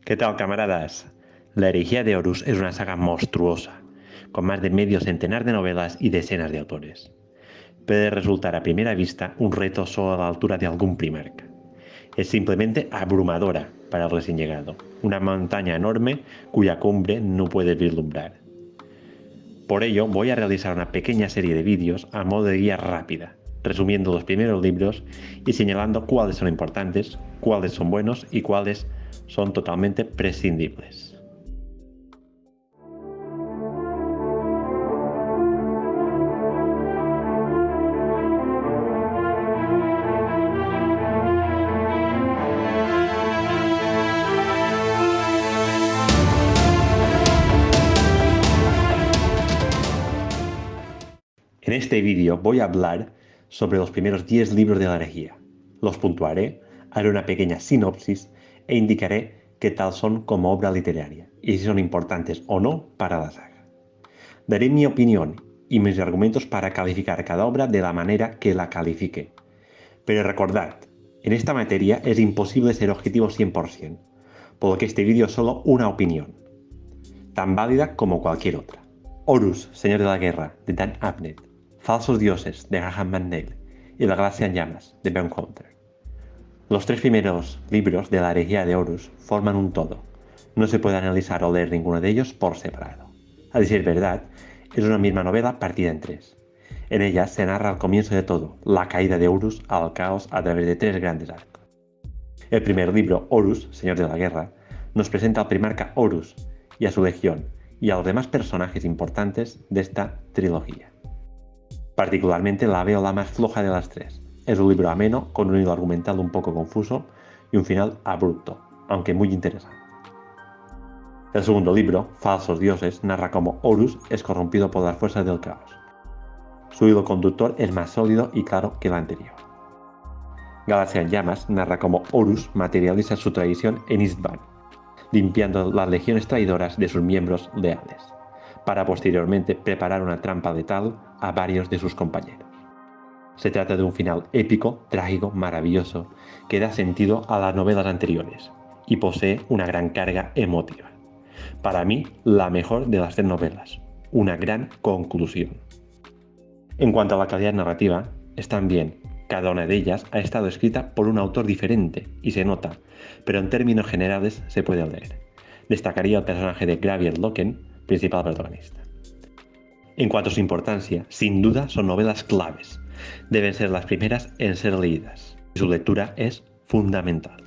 ¿Qué tal, camaradas? La herejía de Horus es una saga monstruosa, con más de medio centenar de novelas y decenas de autores. Puede resultar a primera vista un reto solo a la altura de algún Primarca. Es simplemente abrumadora para el recién llegado, una montaña enorme cuya cumbre no puedes vislumbrar. Por ello, voy a realizar una pequeña serie de vídeos a modo de guía rápida, resumiendo los primeros libros y señalando cuáles son importantes, cuáles son buenos y cuáles son totalmente prescindibles. En este vídeo voy a hablar sobre los primeros 10 libros de la herejía. Los puntuaré, haré una pequeña sinopsis e indicaré qué tal son como obra literaria y si son importantes o no para la saga. Daré mi opinión y mis argumentos para calificar cada obra de la manera que la califique. Pero recordad, en esta materia es imposible ser objetivo 100%, por lo que este vídeo es solo una opinión, tan válida como cualquier otra. Horus, Señor de la Guerra, de Dan Abnett. Falsos dioses, de Graham McNeill, y La Galaxia en Llamas, de Ben Coulter. Los tres primeros libros de la herejía de Horus forman un todo. No se puede analizar o leer ninguno de ellos por separado. A decir verdad, es una misma novela partida en tres. En ella se narra el comienzo de todo, la caída de Horus al caos a través de tres grandes arcos. El primer libro, Horus, Señor de la Guerra, nos presenta al primarca Horus y a su legión, y a los demás personajes importantes de esta trilogía. Particularmente la veo la más floja de las tres. Es un libro ameno, con un hilo argumental un poco confuso y un final abrupto, aunque muy interesante. El segundo libro, Falsos dioses, narra cómo Horus es corrompido por las fuerzas del caos. Su hilo conductor es más sólido y claro que el anterior. Galaxia en Llamas narra cómo Horus materializa su traición en Istvan, limpiando las legiones traidoras de sus miembros leales, para posteriormente preparar una trampa letal a varios de sus compañeros. Se trata de un final épico, trágico, maravilloso, que da sentido a las novelas anteriores y posee una gran carga emotiva. Para mí, la mejor de las tres novelas, una gran conclusión. En cuanto a la calidad narrativa, están bien. Cada una de ellas ha estado escrita por un autor diferente y se nota, pero en términos generales se puede leer. Destacaría el personaje de Gravier Loken, principal protagonista. En cuanto a su importancia, sin duda son novelas claves. Deben ser las primeras en ser leídas. Su lectura es fundamental.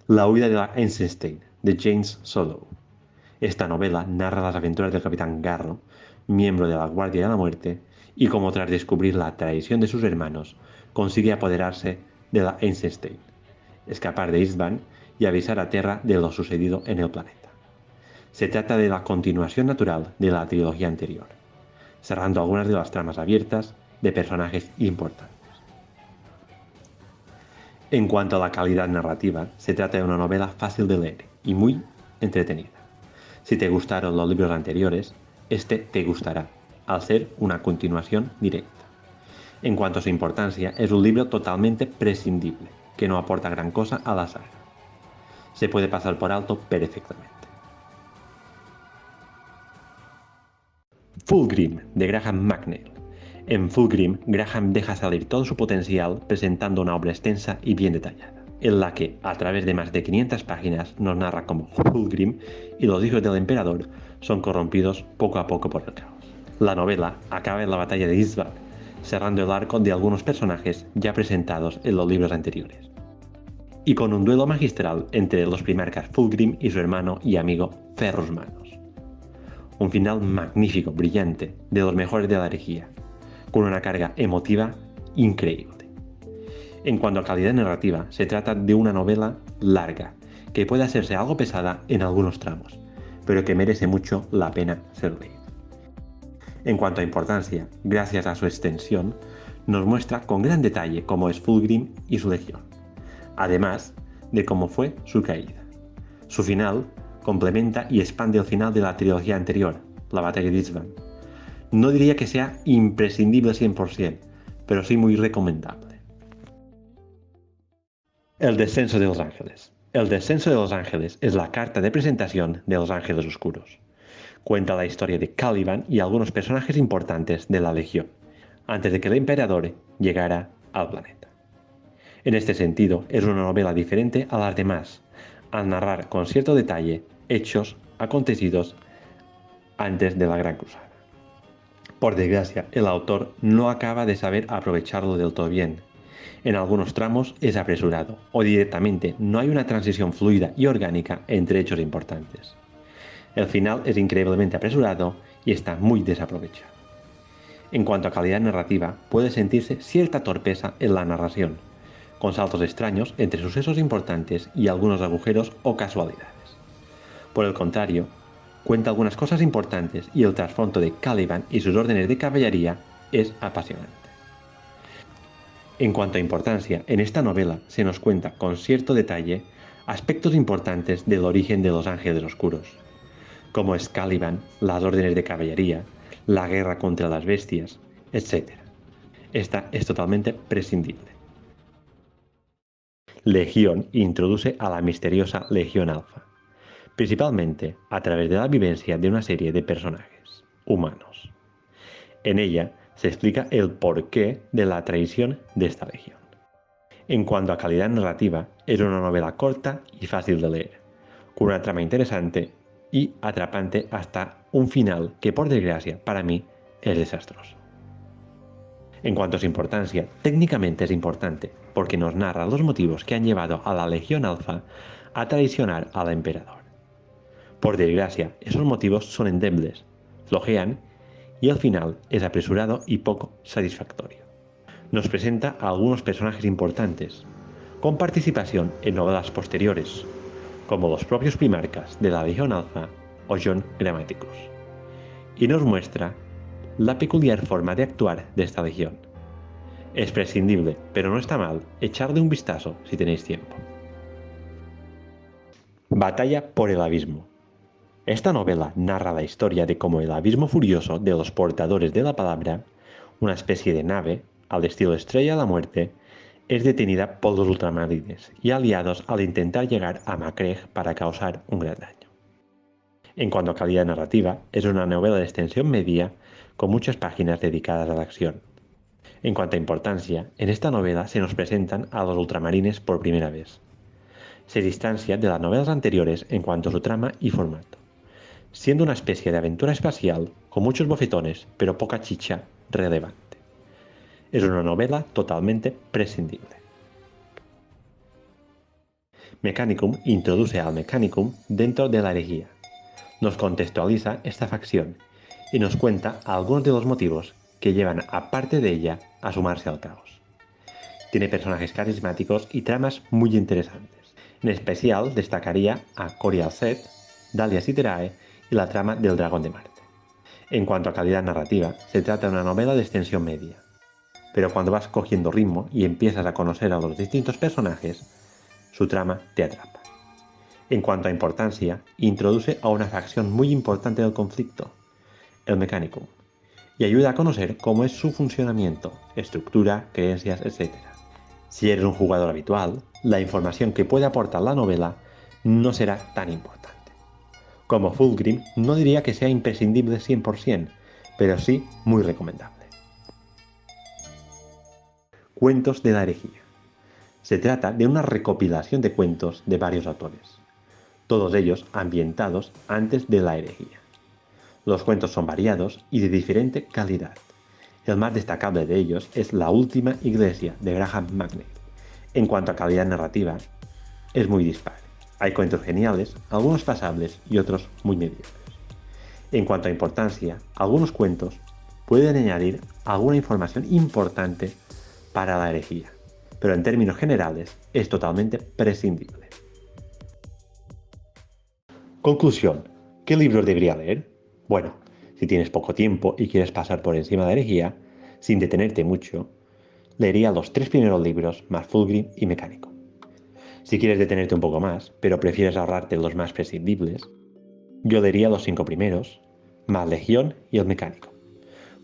La huida de la Eisenstein, de James Solow. Esta novela narra las aventuras del capitán Garro, miembro de la Guardia de la Muerte, y cómo tras descubrir la traición de sus hermanos, consigue apoderarse de la Eisenstein, escapar de Istvan y avisar a Terra de lo sucedido en el planeta. Se trata de la continuación natural de la trilogía anterior, cerrando algunas de las tramas abiertas de personajes importantes. En cuanto a la calidad narrativa, se trata de una novela fácil de leer y muy entretenida. Si te gustaron los libros anteriores, este te gustará, al ser una continuación directa. En cuanto a su importancia, es un libro totalmente prescindible, que no aporta gran cosa a la saga. Se puede pasar por alto perfectamente. Fulgrim, de Graham McNeill. En Fulgrim, Graham deja salir todo su potencial presentando una obra extensa y bien detallada, en la que, a través de más de 500 páginas, nos narra cómo Fulgrim y los hijos del emperador son corrompidos poco a poco por el caos. La novela acaba en la batalla de Istvan, cerrando el arco de algunos personajes ya presentados en los libros anteriores, y con un duelo magistral entre los primarcas Fulgrim y su hermano y amigo Ferrus Magnus. Un final magnífico, brillante, de los mejores de la herejía, con una carga emotiva increíble. En cuanto a calidad narrativa, se trata de una novela larga, que puede hacerse algo pesada en algunos tramos, pero que merece mucho la pena ser leída. En cuanto a importancia, gracias a su extensión, nos muestra con gran detalle cómo es Fulgrim y su legión, además de cómo fue su caída. Su final complementa y expande el final de la trilogía anterior, la batalla de Istvan. No diría que sea imprescindible 100%, pero sí muy recomendable. El descenso de los ángeles. El descenso de los ángeles es la carta de presentación de los ángeles oscuros. Cuenta la historia de Caliban y algunos personajes importantes de la Legión, antes de que el emperador llegara al planeta. En este sentido, es una novela diferente a las demás, al narrar con cierto detalle hechos acontecidos antes de la Gran Cruzada. Por desgracia, el autor no acaba de saber aprovecharlo del todo bien. En algunos tramos es apresurado o directamente no hay una transición fluida y orgánica entre hechos importantes. El final es increíblemente apresurado y está muy desaprovechado. En cuanto a calidad narrativa, puede sentirse cierta torpeza en la narración, con saltos extraños entre sucesos importantes y algunos agujeros o casualidades. Por el contrario, cuenta algunas cosas importantes y el trasfondo de Caliban y sus órdenes de caballería es apasionante. En cuanto a importancia, en esta novela se nos cuenta con cierto detalle aspectos importantes del origen de los ángeles oscuros, como es Caliban, las órdenes de caballería, la guerra contra las bestias, etc. Esta es totalmente prescindible. Legión introduce a la misteriosa Legión Alfa, principalmente a través de la vivencia de una serie de personajes humanos. En ella se explica el porqué de la traición de esta legión. En cuanto a calidad narrativa, es una novela corta y fácil de leer, con una trama interesante y atrapante hasta un final que, por desgracia, para mí es desastroso. En cuanto a su importancia, técnicamente es importante, porque nos narra los motivos que han llevado a la Legión Alfa a traicionar al emperador. Por desgracia, esos motivos son endebles, flojean y el final es apresurado y poco satisfactorio. Nos presenta a algunos personajes importantes, con participación en novelas posteriores, como los propios primarcas de la Legión Alfa o John Grammaticus, y nos muestra la peculiar forma de actuar de esta legión. Es prescindible, pero no está mal, echarle un vistazo si tenéis tiempo. Batalla por el abismo. Esta novela narra la historia de cómo el abismo furioso de los portadores de la palabra, una especie de nave, al estilo Estrella de la Muerte, es detenida por los ultramarines y aliados al intentar llegar a Macreg para causar un gran daño. En cuanto a calidad narrativa, es una novela de extensión media con muchas páginas dedicadas a la acción. En cuanto a importancia, en esta novela se nos presentan a los ultramarines por primera vez. Se distancia de las novelas anteriores en cuanto a su trama y formato, siendo una especie de aventura espacial con muchos bofetones pero poca chicha relevante. Es una novela totalmente prescindible. Mechanicum introduce al Mechanicum dentro de la herejía. Nos contextualiza esta facción y nos cuenta algunos de los motivos que llevan a parte de ella a sumarse al caos. Tiene personajes carismáticos y tramas muy interesantes. En especial destacaría a Corial Set, Dalia Citerae y la trama del Dragón de Marte. En cuanto a calidad narrativa, se trata de una novela de extensión media, pero cuando vas cogiendo ritmo y empiezas a conocer a los distintos personajes, su trama te atrapa. En cuanto a importancia, introduce a una facción muy importante del conflicto, el Mechanicum, y ayuda a conocer cómo es su funcionamiento, estructura, creencias, etc. Si eres un jugador habitual, la información que puede aportar la novela no será tan importante. Como Fulgrim, no diría que sea imprescindible 100%, pero sí muy recomendable. Cuentos de la herejía. Se trata de una recopilación de cuentos de varios autores, todos ellos ambientados antes de la herejía. Los cuentos son variados y de diferente calidad. El más destacable de ellos es La Última Iglesia de Graham Magney. En cuanto a calidad narrativa, es muy dispar. Hay cuentos geniales, algunos pasables y otros muy mediocres. En cuanto a importancia, algunos cuentos pueden añadir alguna información importante para la herejía, pero en términos generales es totalmente prescindible. Conclusión. ¿Qué libros debería leer? Bueno, si tienes poco tiempo y quieres pasar por encima de la herejía, sin detenerte mucho, leería los 3 primeros libros más Fulgrim y Mecánico. Si quieres detenerte un poco más, pero prefieres ahorrarte los más prescindibles, yo leería los 5 primeros, más Legión y el Mecánico.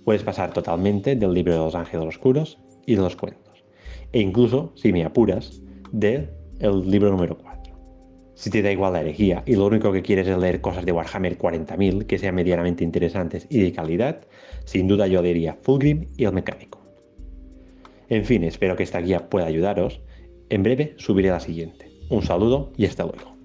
Puedes pasar totalmente del libro de los Ángeles Oscuros y de los cuentos, e incluso, si me apuras, de el libro número 4. Si te da igual la herejía y lo único que quieres es leer cosas de Warhammer 40.000 que sean medianamente interesantes y de calidad, sin duda yo diría Fulgrim y el Mecánico. En fin, espero que esta guía pueda ayudaros. En breve subiré la siguiente. Un saludo y hasta luego.